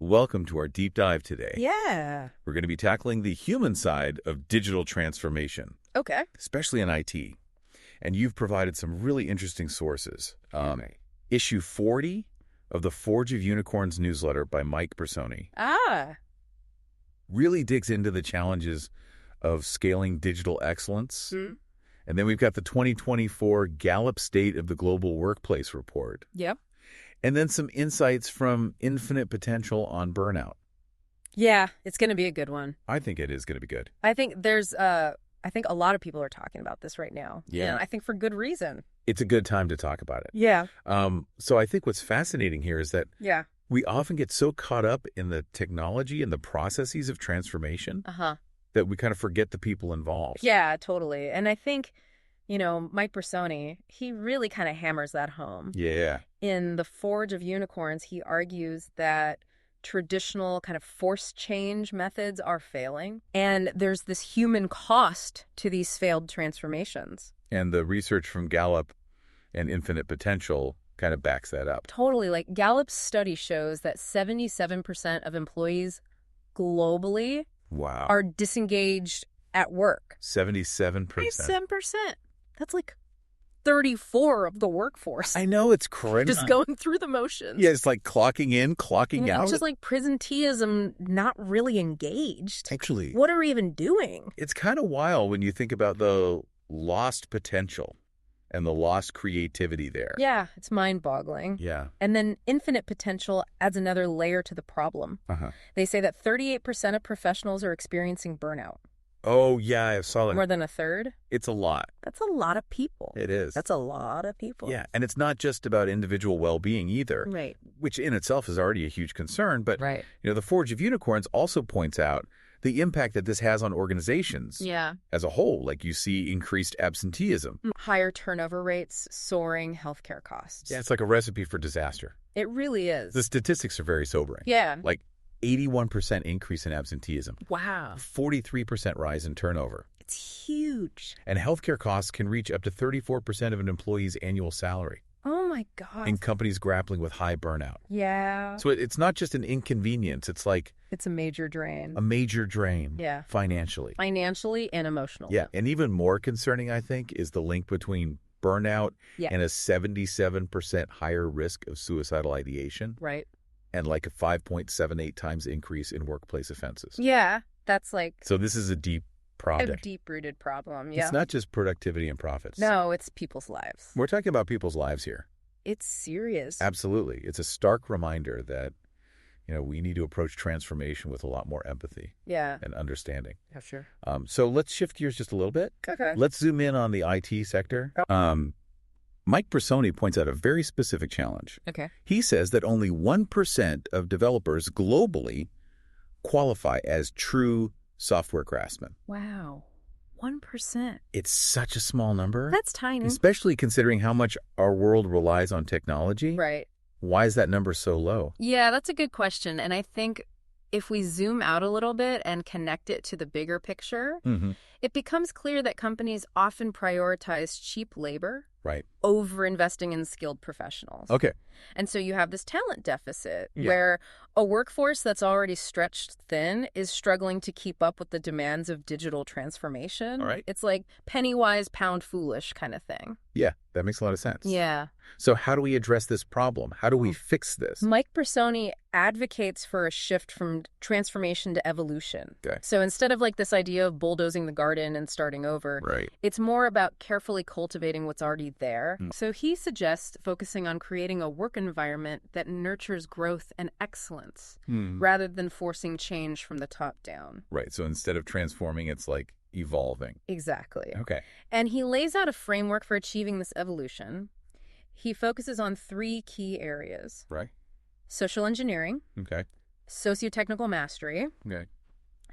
welcome to our deep dive today. Yeah. We're going to be tackling the human side of digital transformation, Okay. especially in IT. And you've provided some really interesting sources. Issue 40 of the Forge of Unicorns newsletter by Mike Bersoni really digs into the challenges of scaling digital excellence. And then we've got the 2024 Gallup State of the Global Workplace report. Yep. And then some insights from Infinite Potential on burnout. Yeah, it's going to be a good one. I think it is going to be good. I think I think a lot of people are talking about this right now. Yeah. And I think for good reason. It's a good time to talk about it. Yeah. So I think what's fascinating here is that we often get so caught up in the technology and the processes of transformation that we kind of forget the people involved. Yeah, totally. And I think, Mike Bersoni, he really kind of hammers that home. Yeah. In The Forge of Unicorns, he argues that traditional kind of forced change methods are failing. And there's this human cost to these failed transformations. And the research from Gallup and Infinite Potential kind of backs that up. Totally. Like Gallup's study shows that 77% of employees globally are disengaged at work. 77%. 77%. That's like 34 of the workforce. I know, it's crazy. Just going through the motions. Yeah, it's like clocking in, clocking out. It's just like presenteeism, not really engaged. Actually, what are we even doing? It's kind of wild when you think about the lost potential and the lost creativity there. Yeah, it's mind-boggling. Yeah. And then Infinite Potential adds another layer to the problem. They say that 38% of professionals are experiencing burnout. Oh, yeah, I saw that. More than a third? It's a lot. That's a lot of people. It is. That's a lot of people. Yeah, and it's not just about individual well-being either. Right. Which in itself is already a huge concern. But, right. The Forge of Unicorns also points out the impact that this has on organizations as a whole. Like you see increased absenteeism. Higher turnover rates, soaring healthcare costs. Yeah, it's like a recipe for disaster. It really is. The statistics are very sobering. Yeah. Like 81% increase in absenteeism. Wow. 43% rise in turnover. It's huge. And healthcare costs can reach up to 34% of an employee's annual salary. Oh, my God. In companies grappling with high burnout. Yeah. So it's not just an inconvenience. It's like... It's a major drain. A major drain. Yeah. Financially. Financially and emotionally. Yeah. And even more concerning, I think, is the link between burnout and a 77% higher risk of suicidal ideation. Right. And like a 5.78 times increase in workplace offenses. Yeah. That's like... So this is a deep problem. A deep-rooted problem, yeah. It's not just productivity and profits. No, it's people's lives. We're talking about people's lives here. It's serious. Absolutely. It's a stark reminder that, we need to approach transformation with a lot more empathy and understanding. Yeah, sure. So let's shift gears just a little bit. Okay. Let's zoom in on the IT sector. Mike Bersoni points out a very specific challenge. Okay. He says that only 1% of developers globally qualify as true software craftsmen. Wow. 1%. It's such a small number. That's tiny. Especially considering how much our world relies on technology. Right. Why is that number so low? Yeah, that's a good question. And I think if we zoom out a little bit and connect it to the bigger picture, it becomes clear that companies often prioritize cheap labor over investing in skilled professionals. Okay. And so you have this talent deficit where a workforce that's already stretched thin is struggling to keep up with the demands of digital transformation. All right. It's like penny wise, pound foolish kind of thing. Yeah, that makes a lot of sense. Yeah. So how do we address this problem? How do we fix this? Mike Bersoni advocates for a shift from transformation to evolution. Okay. So instead of like this idea of bulldozing the garden and starting over, it's more about carefully cultivating what's already there. So he suggests focusing on creating a work environment that nurtures growth and excellence rather than forcing change from the top down. Right. So instead of transforming, it's like evolving. Exactly. Okay. And he lays out a framework for achieving this evolution. He focuses on 3 key areas. Right. Social engineering. Okay. Socio-technical mastery. Okay.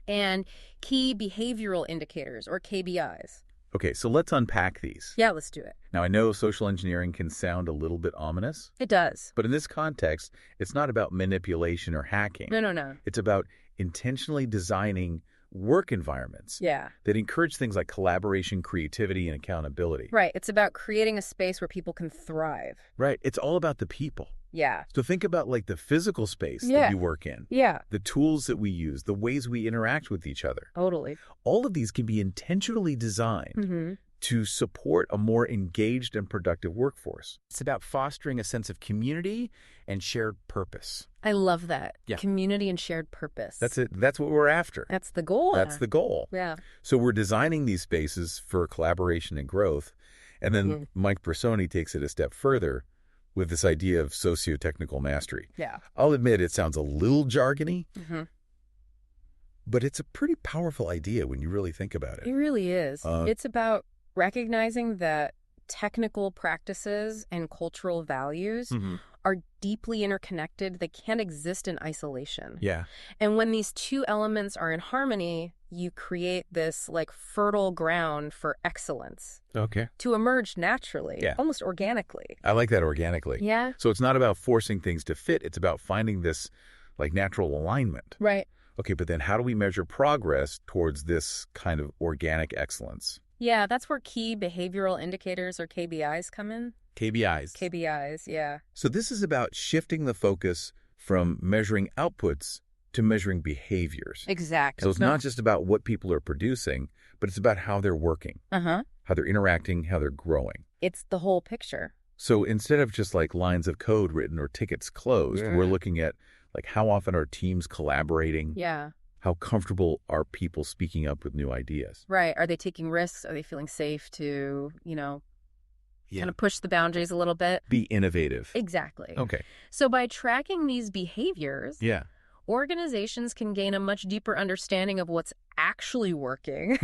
And key behavioral indicators, or KBIs. Okay, so let's unpack these. Yeah, let's do it. Now, I know social engineering can sound a little bit ominous. It does. But in this context, it's not about manipulation or hacking. No. It's about intentionally designing work environments that encourage things like collaboration, creativity, and accountability. Right. It's about creating a space where people can thrive. Right. It's all about the people. Yeah. So think about like the physical space that you work in. Yeah. The tools that we use, the ways we interact with each other. Totally. All of these can be intentionally designed to support a more engaged and productive workforce. It's about fostering a sense of community and shared purpose. I love that. Yeah. Community and shared purpose. That's it. That's what we're after. That's the goal. That's the goal. Yeah. So we're designing these spaces for collaboration and growth. And then Mike Bersoni takes it a step further with this idea of socio-technical mastery. Yeah. I'll admit it sounds a little jargony, but it's a pretty powerful idea when you really think about it. It really is. It's about recognizing that technical practices and cultural values are deeply interconnected. They can't exist in isolation. Yeah. And when these two elements are in harmony, you create this like fertile ground for excellence. Okay. To emerge naturally, almost organically. I like that, organically. Yeah. So it's not about forcing things to fit. It's about finding this like natural alignment. Right. Okay, but then how do we measure progress towards this kind of organic excellence? Yeah, that's where key behavioral indicators or KBIs come in. KBIs, yeah. So this is about shifting the focus from measuring outputs to measuring behaviors. Exactly. So it's not just about what people are producing, but it's about how they're working, how they're interacting, how they're growing. It's the whole picture. So instead of just like lines of code written or tickets closed, we're looking at like how often are teams collaborating? Yeah. How comfortable are people speaking up with new ideas? Right. Are they taking risks? Are they feeling safe to, kind of push the boundaries a little bit? Be innovative. Exactly. Okay. So by tracking these behaviors, organizations can gain a much deeper understanding of what's actually working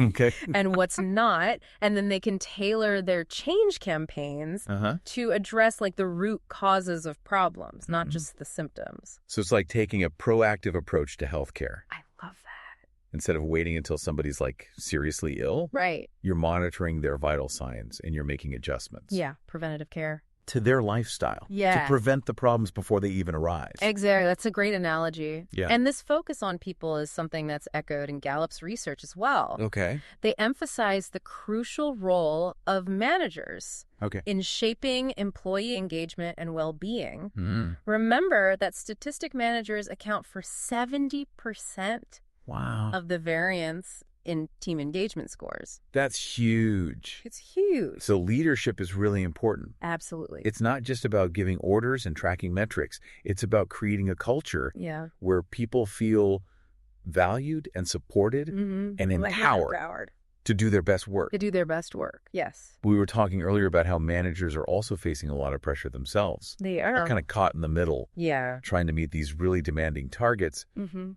and what's not. And then they can tailor their change campaigns to address like the root causes of problems, not just the symptoms. So it's like taking a proactive approach to healthcare. I love that. Instead of waiting until somebody's like seriously ill, you're monitoring their vital signs and you're making adjustments. Yeah, preventative care. To their lifestyle. To prevent the problems before they even arise. Exactly. That's a great analogy. Yeah. And this focus on people is something that's echoed in Gallup's research as well. Okay. They emphasize the crucial role of managers in shaping employee engagement and well-being. Remember that statistic managers account for 70% of the variance in team engagement scores. That's huge. It's huge. So leadership is really important. Absolutely. It's not just about giving orders and tracking metrics. It's about creating a culture where people feel valued and supported and empowered to do their best work. Yes. We were talking earlier about how managers are also facing a lot of pressure themselves. They are. They're kind of caught in the middle. Yeah. Trying to meet these really demanding targets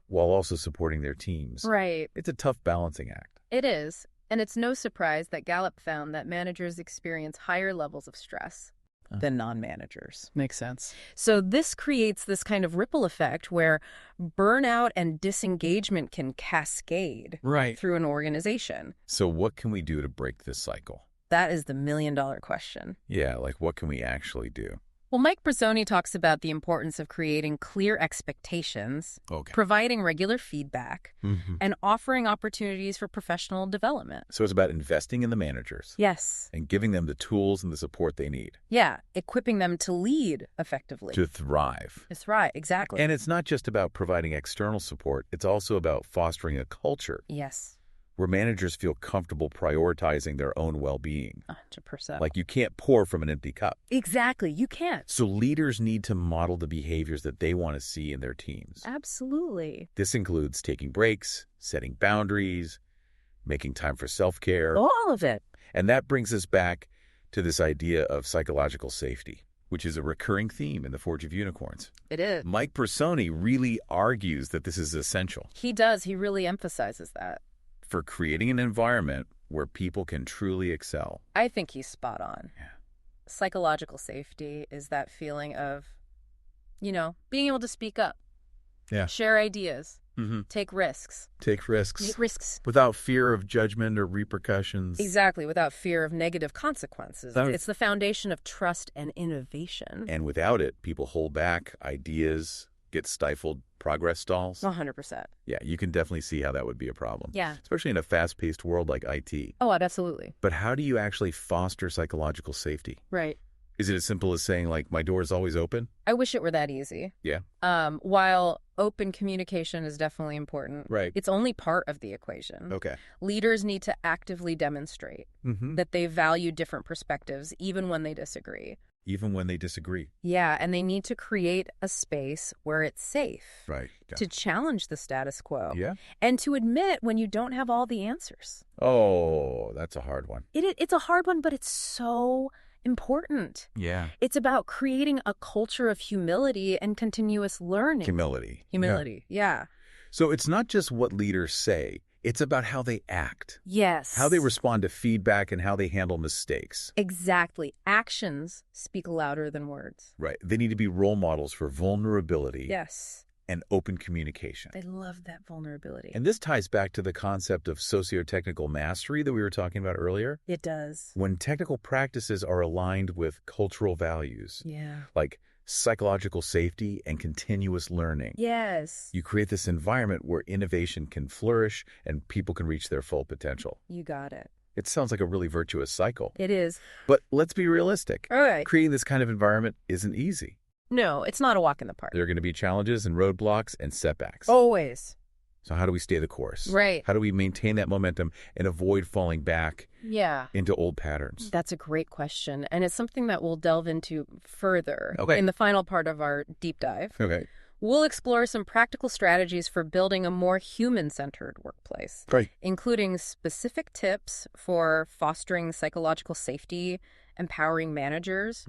while also supporting their teams. Right. It's a tough balancing act. It is. And it's no surprise that Gallup found that managers experience higher levels of stress than non-managers. Makes sense. So this creates this kind of ripple effect where burnout and disengagement can cascade through an organization. So what can we do to break this cycle? That is the million-dollar question. Yeah, like what can we actually do? Well, Mike Bersoni talks about the importance of creating clear expectations, providing regular feedback, and offering opportunities for professional development. So it's about investing in the managers. Yes. And giving them the tools and the support they need. Yeah, equipping them to lead effectively. To thrive. That's right, exactly. And it's not just about providing external support. It's also about fostering a culture. Yes. Where managers feel comfortable prioritizing their own well-being. 100%. Like you can't pour from an empty cup. Exactly. You can't. So leaders need to model the behaviors that they want to see in their teams. Absolutely. This includes taking breaks, setting boundaries, making time for self-care. All of it. And that brings us back to this idea of psychological safety, which is a recurring theme in The Forge of Unicorns. It is. Mike Bersoni really argues that this is essential. He does. He really emphasizes that. For creating an environment where people can truly excel. I think he's spot on. Yeah. Psychological safety is that feeling of, being able to speak up. Yeah. Share ideas. Take risks. Take risks. Without fear of judgment or repercussions. Exactly, without fear of negative consequences. It's the foundation of trust and innovation. And without it, people hold back, ideas get stifled, progress stalls. 100%. Yeah, you can definitely see how that would be a problem. Yeah. Especially in a fast-paced world like IT. Oh, absolutely. But how do you actually foster psychological safety? Right. Is it as simple as saying, like, my door is always open? I wish it were that easy. Yeah. While open communication is definitely important, right, it's only part of the equation. Okay. Leaders need to actively demonstrate that they value different perspectives, even when they disagree. Even when they disagree. Yeah, and they need to create a space where it's safe. Right. To challenge the status quo. Yeah. And to admit when you don't have all the answers. Oh, that's a hard one. It's a hard one, but it's so important. Yeah. It's about creating a culture of humility and continuous learning. Humility. Yeah. So it's not just what leaders say. It's about how they act. Yes. How they respond to feedback and how they handle mistakes. Exactly. Actions speak louder than words. Right. They need to be role models for vulnerability. Yes. And open communication. I love that vulnerability. And this ties back to the concept of socio-technical mastery that we were talking about earlier. It does. When technical practices are aligned with cultural values. Yeah. Like psychological safety and continuous learning. Yes. You create this environment where innovation can flourish and people can reach their full potential. You got it. It sounds like a really virtuous cycle. It is. But let's be realistic. All right. Creating this kind of environment isn't easy. No, it's not a walk in the park. There are going to be challenges and roadblocks and setbacks. Always. So how do we stay the course? Right. How do we maintain that momentum and avoid falling back into old patterns? That's a great question. And it's something that we'll delve into further in the final part of our deep dive. Okay. We'll explore some practical strategies for building a more human-centered workplace, right, including specific tips for fostering psychological safety, empowering managers,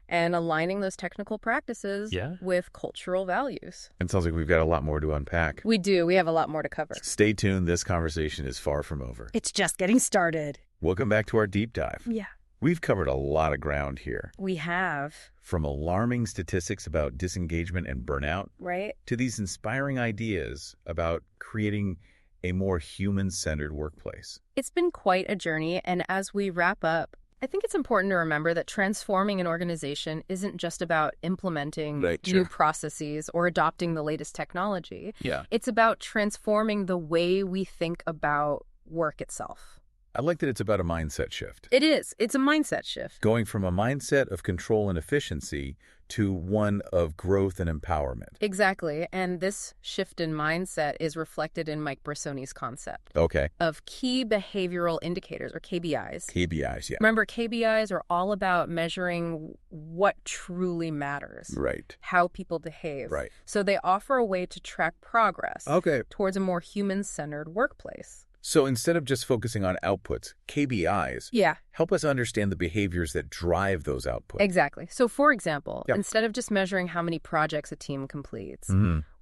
and aligning those technical practices with cultural values. It sounds like we've got a lot more to unpack. We do. We have a lot more to cover. Stay tuned. This conversation is far from over. It's just getting started. Welcome back to our deep dive. Yeah. We've covered a lot of ground here. We have. From alarming statistics about disengagement and burnout, right, to these inspiring ideas about creating a more human-centered workplace. It's been quite a journey, and as we wrap up, I think it's important to remember that transforming an organization isn't just about implementing new processes or adopting the latest technology. Yeah. It's about transforming the way we think about work itself. I like that it's about a mindset shift. It is. It's a mindset shift. Going from a mindset of control and efficiency to one of growth and empowerment. Exactly. And this shift in mindset is reflected in Mike Bressoni's concept. Okay. Of key behavioral indicators, or KBIs. KBIs, yeah. Remember, KBIs are all about measuring what truly matters. Right. How people behave. Right. So they offer a way to track progress towards a more human-centered workplace. So instead of just focusing on outputs, KBIs help us understand the behaviors that drive those outputs. Exactly. So for example, instead of just measuring how many projects a team completes,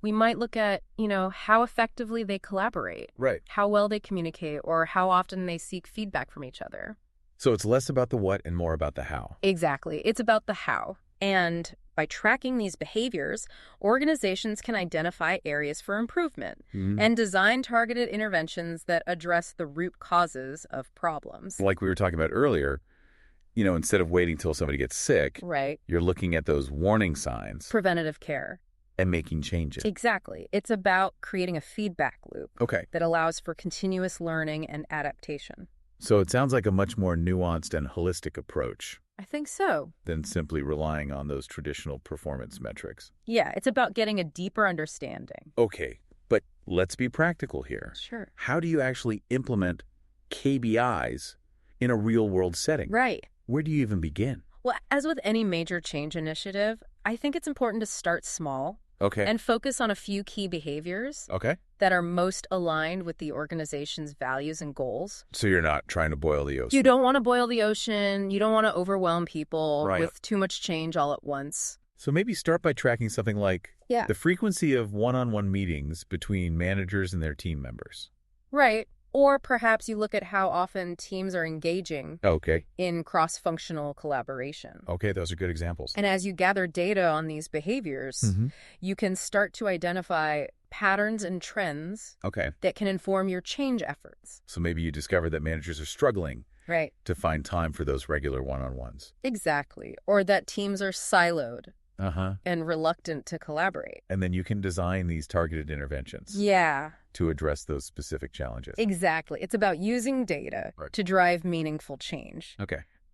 we might look at, how effectively they collaborate, how well they communicate, or how often they seek feedback from each other. So it's less about the what and more about the how. Exactly. It's about the how. And by tracking these behaviors, organizations can identify areas for improvement and design targeted interventions that address the root causes of problems. Like we were talking about earlier, instead of waiting till somebody gets sick, you're looking at those warning signs. Preventative care. And making changes. Exactly. It's about creating a feedback loop that allows for continuous learning and adaptation. So it sounds like a much more nuanced and holistic approach. I think so. Than simply relying on those traditional performance metrics. Yeah, it's about getting a deeper understanding. Okay, but let's be practical here. Sure. How do you actually implement KBIs in a real-world setting? Right. Where do you even begin? Well, as with any major change initiative, I think it's important to start small. And focus on a few key behaviors that are most aligned with the organization's values and goals. So you're not trying to boil the ocean. You don't want to boil the ocean. You don't want to overwhelm people with too much change all at once. So maybe start by tracking something like the frequency of one-on-one meetings between managers and their team members. Right. Or perhaps you look at how often teams are engaging in cross-functional collaboration. Okay, those are good examples. And as you gather data on these behaviors, you can start to identify patterns and trends that can inform your change efforts. So maybe you discover that managers are struggling to find time for those regular one-on-ones. Exactly. Or that teams are siloed. And reluctant to collaborate. And then you can design these targeted interventions. To address those specific challenges. Exactly. It's about using data to drive meaningful change.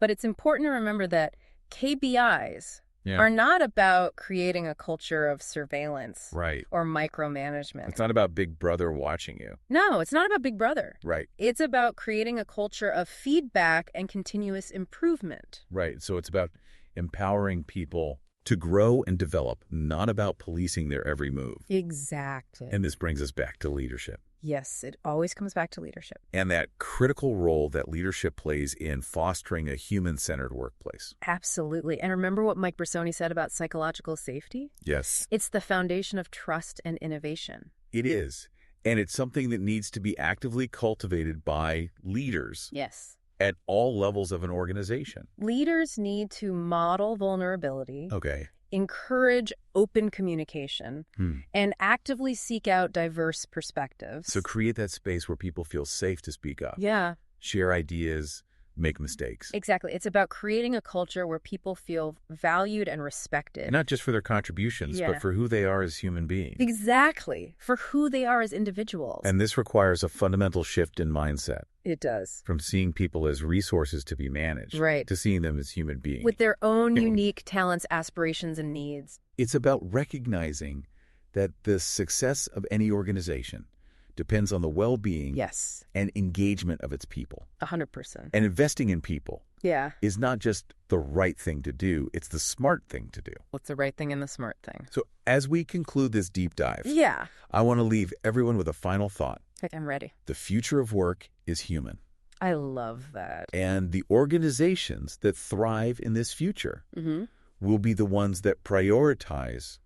But it's important to remember that KPIs are not about creating a culture of surveillance or micromanagement. It's not about Big Brother watching you. No, it's not about Big Brother. Right. It's about creating a culture of feedback and continuous improvement. Right. So it's about empowering people to grow and develop, not about policing their every move. Exactly. And this brings us back to leadership. Yes, it always comes back to leadership. And that critical role that leadership plays in fostering a human-centered workplace. Absolutely. And remember what Mike Bersoni said about psychological safety? Yes. It's the foundation of trust and innovation. It is. And it's something that needs to be actively cultivated by leaders. Yes. At all levels of an organization. Leaders need to model vulnerability. Okay. Encourage open communication, and actively seek out diverse perspectives. So create that space where people feel safe to speak up. Yeah. Share ideas, make mistakes. Exactly. It's about creating a culture where people feel valued and respected. And not just for their contributions, but for who they are as human beings. Exactly. For who they are as individuals. And this requires a fundamental shift in mindset. It does. From seeing people as resources to be managed to seeing them as human beings. With their own unique talents, aspirations, and needs. It's about recognizing that the success of any organization depends on the well-being and engagement of its people. 100%. And investing in people is not just the right thing to do, it's the smart thing to do. What's the right thing and the smart thing? So as we conclude this deep dive, I want to leave everyone with a final thought. Okay, I'm ready. The future of work is human. I love that. And the organizations that thrive in this future will be the ones that prioritize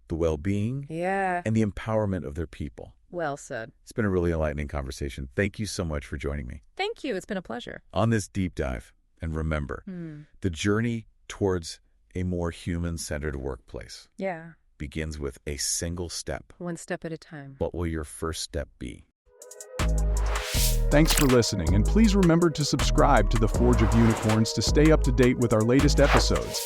the well-being and the empowerment of their people. Well said. It's been a really enlightening conversation. Thank you so much for joining me. Thank you. It's been a pleasure. On this deep dive, and remember, the journey towards a more human-centered workplace begins with a single step. One step at a time. What will your first step be? Thanks for listening, and please remember to subscribe to the Forge of Unicorns to stay up to date with our latest episodes.